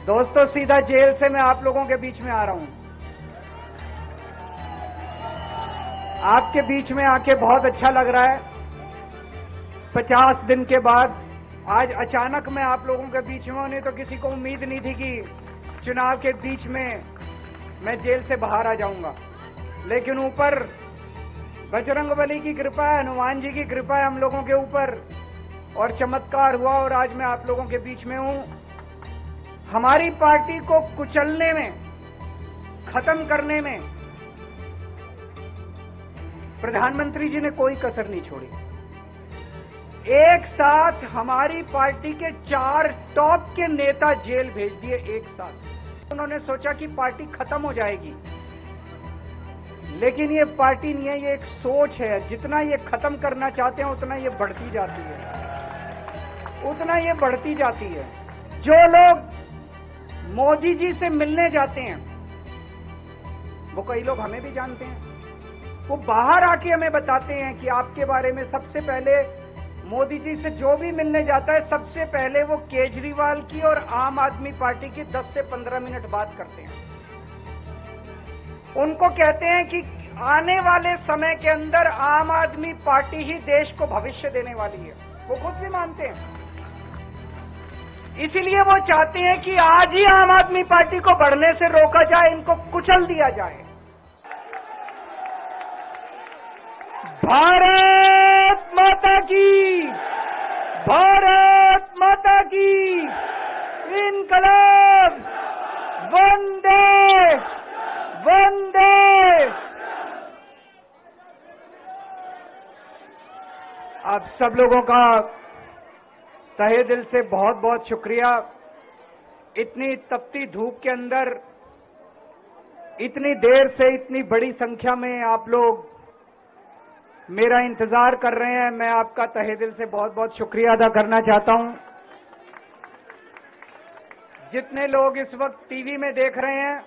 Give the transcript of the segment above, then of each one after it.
दोस्तों, सीधा जेल से मैं आप लोगों के बीच में आ रहा हूं। आपके बीच में आके बहुत अच्छा लग रहा है। 50 दिन के बाद आज अचानक मैं आप लोगों के बीच में हूं। नहीं तो किसी को उम्मीद नहीं थी कि चुनाव के बीच में मैं जेल से बाहर आ जाऊंगा, लेकिन ऊपर बजरंगबली की कृपा है, हनुमान जी की कृपा है हम लोगों के ऊपर, और चमत्कार हुआ और आज मैं आप लोगों के बीच में हूं। हमारी पार्टी को कुचलने में, खत्म करने में प्रधानमंत्री जी ने कोई कसर नहीं छोड़ी। एक साथ हमारी पार्टी के 4 टॉप के नेता जेल भेज दिए एक साथ। उन्होंने सोचा कि पार्टी खत्म हो जाएगी, लेकिन ये पार्टी नहीं है, ये एक सोच है। जितना ये खत्म करना चाहते हैं उतना ये बढ़ती जाती है, उतना ये बढ़ती जाती है। जो लोग मोदी जी से मिलने जाते हैं, वो कई लोग हमें भी जानते हैं, वो बाहर आके हमें बताते हैं कि आपके बारे में सबसे पहले मोदी जी से जो भी मिलने जाता है, सबसे पहले वो केजरीवाल की और आम आदमी पार्टी की 10 से 15 मिनट बात करते हैं। उनको कहते हैं कि आने वाले समय के अंदर आम आदमी पार्टी ही देश को भविष्य देने वाली है। वो खुद भी मानते हैं। इसीलिए वो चाहते हैं कि आज ही आम आदमी पार्टी को बढ़ने से रोका जाए, इनको कुचल दिया जाए। भारत माता की, भारत माता की, इनकलाब, वंदे वंदे। आप सब लोगों का तहे दिल से बहुत बहुत शुक्रिया। इतनी तपती धूप के अंदर इतनी देर से इतनी बड़ी संख्या में आप लोग मेरा इंतजार कर रहे हैं। मैं आपका तहे दिल से बहुत बहुत शुक्रिया अदा करना चाहता हूं। जितने लोग इस वक्त टीवी में देख रहे हैं,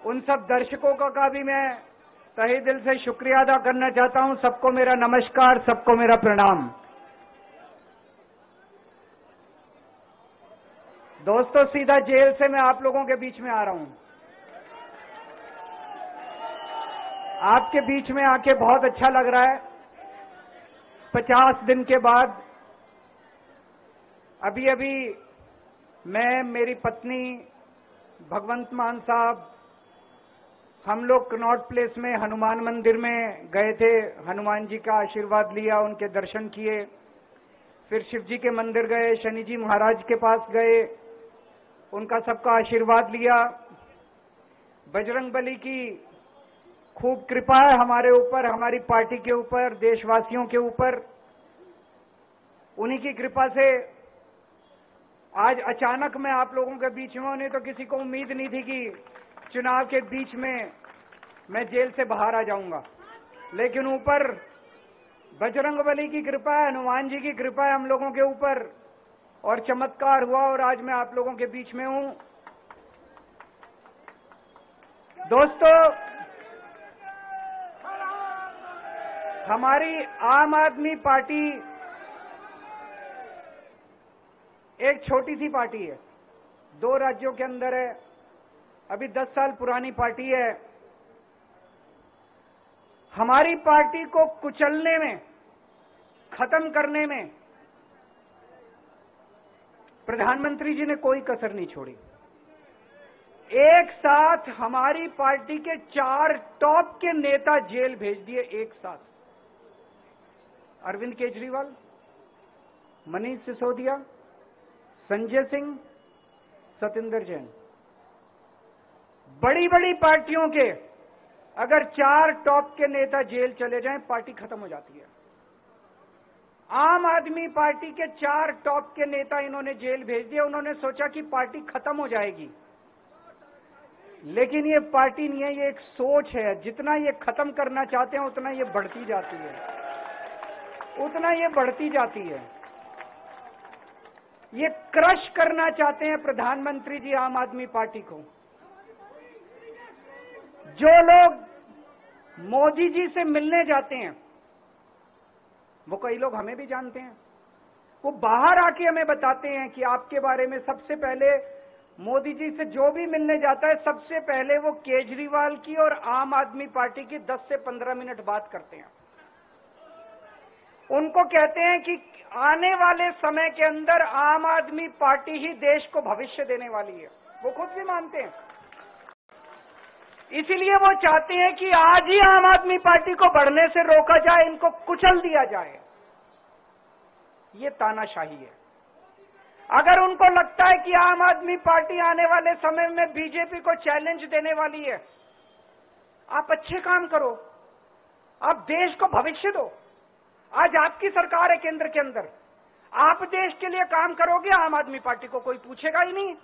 उन सब दर्शकों का भी मैं तहे दिल से शुक्रिया अदा करना चाहता हूं। सबको मेरा नमस्कार, सबको मेरा प्रणाम। दोस्तों, सीधा जेल से मैं आप लोगों के बीच में आ रहा हूं। आपके बीच में आके बहुत अच्छा लग रहा है। 50 दिन के बाद अभी मैं, मेरी पत्नी भगवंत मान साहब, हम लोग कनॉट प्लेस में हनुमान मंदिर में गए थे। हनुमान जी का आशीर्वाद लिया, उनके दर्शन किए। फिर शिव जी के मंदिर गए, शनि जी महाराज के पास गए, उनका सबका आशीर्वाद लिया। बजरंगबली की खूब कृपा है हमारे ऊपर, हमारी पार्टी के ऊपर, देशवासियों के ऊपर। उन्हीं की कृपा से आज अचानक मैं आप लोगों के बीच में हूं। नहीं तो किसी को उम्मीद नहीं थी कि चुनाव के बीच में मैं जेल से बाहर आ जाऊंगा, लेकिन ऊपर बजरंगबली की कृपा है, हनुमान जी की कृपा है हम लोगों के ऊपर, और चमत्कार हुआ और आज मैं आप लोगों के बीच में हूं। दोस्तों, हमारी आम आदमी पार्टी एक छोटी सी पार्टी है, 2 राज्यों के अंदर है, अभी 10 साल पुरानी पार्टी है। हमारी पार्टी को कुचलने में, खत्म करने में प्रधानमंत्री जी ने कोई कसर नहीं छोड़ी। एक साथ हमारी पार्टी के 4 टॉप के नेता जेल भेज दिए एक साथ। अरविंद केजरीवाल, मनीष सिसोदिया, संजय सिंह, सतिंदर जैन। बड़ी बड़ी पार्टियों के अगर 4 टॉप के नेता जेल चले जाएं, पार्टी खत्म हो जाती है। आम आदमी पार्टी के 4 टॉप के नेता इन्होंने जेल भेज दिए। उन्होंने सोचा कि पार्टी खत्म हो जाएगी, लेकिन ये पार्टी नहीं है, ये एक सोच है। जितना ये खत्म करना चाहते हैं उतना ये बढ़ती जाती है, उतना ये बढ़ती जाती है। ये क्रश करना चाहते हैं प्रधानमंत्री जी आम आदमी पार्टी को। जो लोग मोदी जी से मिलने जाते हैं, वो कई लोग हमें भी जानते हैं, वो बाहर आके हमें बताते हैं कि आपके बारे में सबसे पहले मोदी जी से जो भी मिलने जाता है सबसे पहले वो केजरीवाल की और आम आदमी पार्टी की 10 से 15 मिनट बात करते हैं। उनको कहते हैं कि आने वाले समय के अंदर आम आदमी पार्टी ही देश को भविष्य देने वाली है। वो खुद भी मानते हैं। इसीलिए वो चाहते हैं कि आज ही आम आदमी पार्टी को बढ़ने से रोका जाए, इनको कुचल दिया जाए। ये तानाशाही है। अगर उनको लगता है कि आम आदमी पार्टी आने वाले समय में बीजेपी को चैलेंज देने वाली है, आप अच्छे काम करो, आप देश को भविष्य दो। आज आपकी सरकार है केंद्र के अंदर, आप देश के लिए काम करोगे, आम आदमी पार्टी को कोई पूछेगा ही नहीं।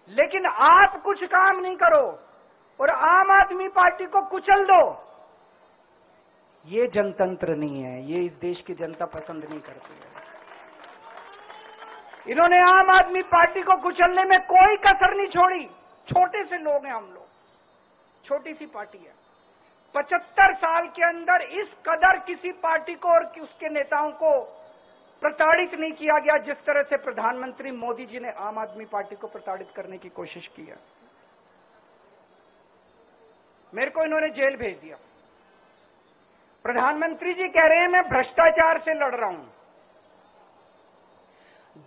लेकिन आप कुछ काम नहीं करो और आम आदमी पार्टी को कुचल दो, ये जनतंत्र नहीं है, ये इस देश की जनता पसंद नहीं करती है। इन्होंने आम आदमी पार्टी को कुचलने में कोई कसर नहीं छोड़ी। छोटे से लोग हैं हम लोग, छोटी सी पार्टी है। 75 साल के अंदर इस कदर किसी पार्टी को और उसके नेताओं को प्रताड़ित नहीं किया गया जिस तरह से प्रधानमंत्री मोदी जी ने आम आदमी पार्टी को प्रताड़ित करने की कोशिश की है। मेरे को इन्होंने जेल भेज दिया। प्रधानमंत्री जी कह रहे हैं मैं भ्रष्टाचार से लड़ रहा हूं।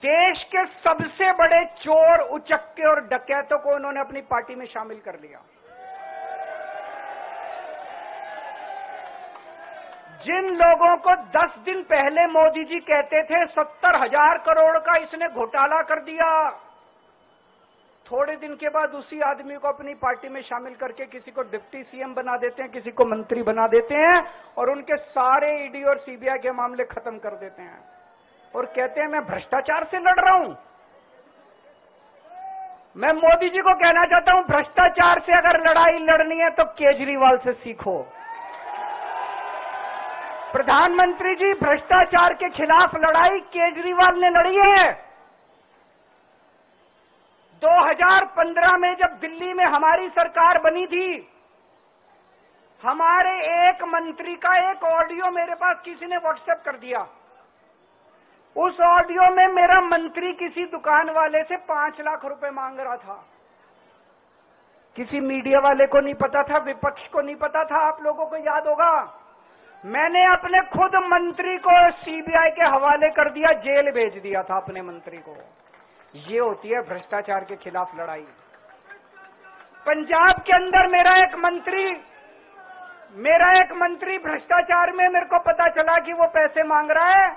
देश के सबसे बड़े चोर, उचक्के और डकैतों को इन्होंने अपनी पार्टी में शामिल कर लिया। जिन लोगों को 10 दिन पहले मोदी जी कहते थे 70,000 करोड़ का इसने घोटाला कर दिया, थोड़े दिन के बाद उसी आदमी को अपनी पार्टी में शामिल करके किसी को डिप्टी सीएम बना देते हैं, किसी को मंत्री बना देते हैं और उनके सारे ईडी और सीबीआई के मामले खत्म कर देते हैं और कहते हैं मैं भ्रष्टाचार से लड़ रहा हूं। मैं मोदी जी को कहना चाहता हूं, भ्रष्टाचार से अगर लड़ाई लड़नी है तो केजरीवाल से सीखो। प्रधानमंत्री जी, भ्रष्टाचार के खिलाफ लड़ाई केजरीवाल ने लड़ी है। 2015 में जब दिल्ली में हमारी सरकार बनी थी, हमारे एक मंत्री का एक ऑडियो मेरे पास किसी ने व्हाट्सएप कर दिया। उस ऑडियो में मेरा मंत्री किसी दुकान वाले से 5 लाख रुपए मांग रहा था। किसी मीडिया वाले को नहीं पता था, विपक्ष को नहीं पता था, आप लोगों को याद होगा। मैंने अपने खुद मंत्री को सीबीआई के हवाले कर दिया, जेल भेज दिया था अपने मंत्री को। ये होती है भ्रष्टाचार के खिलाफ लड़ाई। पंजाब के अंदर मेरा एक मंत्री भ्रष्टाचार में, मेरे को पता चला कि वो पैसे मांग रहा है।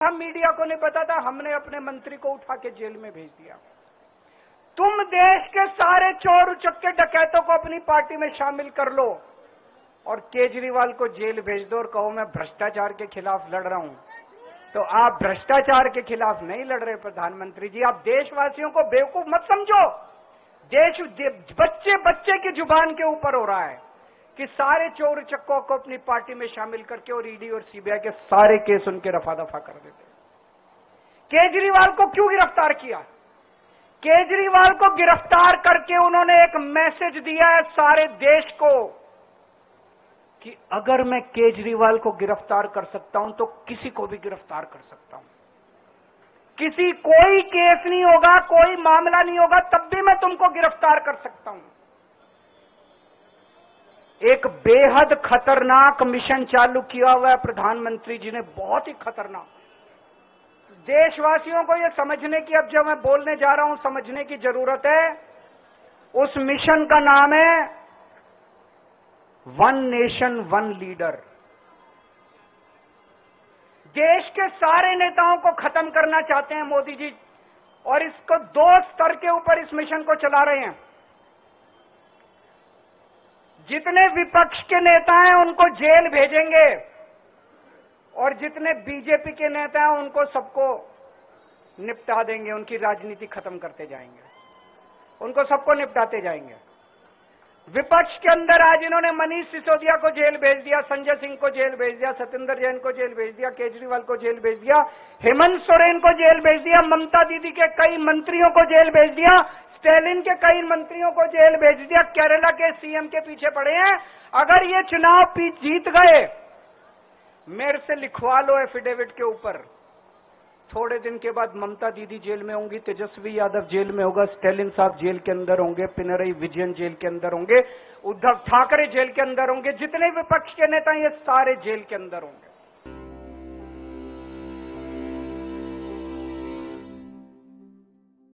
हम मीडिया को नहीं पता था, हमने अपने मंत्री को उठा के जेल में भेज दिया। तुम देश के सारे चोर उचक्के डकैतों को अपनी पार्टी में शामिल कर लो और केजरीवाल को जेल भेज दो और कहो मैं भ्रष्टाचार के खिलाफ लड़ रहा हूं। तो आप भ्रष्टाचार के खिलाफ नहीं लड़ रहे प्रधानमंत्री जी। आप देशवासियों को बेवकूफ मत समझो। देश बच्चे बच्चे की जुबान के ऊपर हो रहा है कि सारे चोर उचक्कों को अपनी पार्टी में शामिल करके और ईडी और सीबीआई के सारे केस उनके रफा दफा कर देते। केजरीवाल को क्यों गिरफ्तार किया? केजरीवाल को गिरफ्तार करके उन्होंने एक मैसेज दिया है सारे देश को कि अगर मैं केजरीवाल को गिरफ्तार कर सकता हूं तो किसी को भी गिरफ्तार कर सकता हूं। कोई केस नहीं होगा, कोई मामला नहीं होगा, तब भी मैं तुमको गिरफ्तार कर सकता हूं। एक बेहद खतरनाक मिशन चालू किया हुआ है प्रधानमंत्री जी ने, बहुत ही खतरनाक। देशवासियों को यह समझने की, अब जब मैं बोलने जा रहा हूं, समझने की जरूरत है। उस मिशन का नाम है वन नेशन वन लीडर। देश के सारे नेताओं को खत्म करना चाहते हैं मोदी जी और इसको 2 स्तर के ऊपर इस मिशन को चला रहे हैं। जितने विपक्ष के नेता हैं उनको जेल भेजेंगे और जितने बीजेपी के नेता हैं उनको सबको निपटा देंगे, उनकी राजनीति खत्म करते जाएंगे, उनको सबको निपटाते जाएंगे। विपक्ष के अंदर आज इन्होंने मनीष सिसोदिया को जेल भेज दिया, संजय सिंह को जेल भेज दिया, सत्येंद्र जैन को जेल भेज दिया, केजरीवाल को जेल भेज दिया, हेमंत सोरेन को जेल भेज दिया, ममता दीदी के कई मंत्रियों को जेल भेज दिया, स्टैलिन के कई मंत्रियों को जेल भेज दिया, केरला के सीएम के पीछे पड़े हैं। अगर ये चुनाव जीत गए मेरे से लिखवा लो एफिडेविट के ऊपर। थोड़े दिन के बाद ममता दीदी जेल में होंगी, तेजस्वी यादव जेल में होगा, स्टालिन साहब जेल के अंदर होंगे, पिनरई विजयन जेल के अंदर होंगे, उद्धव ठाकरे जेल के अंदर होंगे, जितने विपक्ष के नेता ये सारे जेल के अंदर होंगे।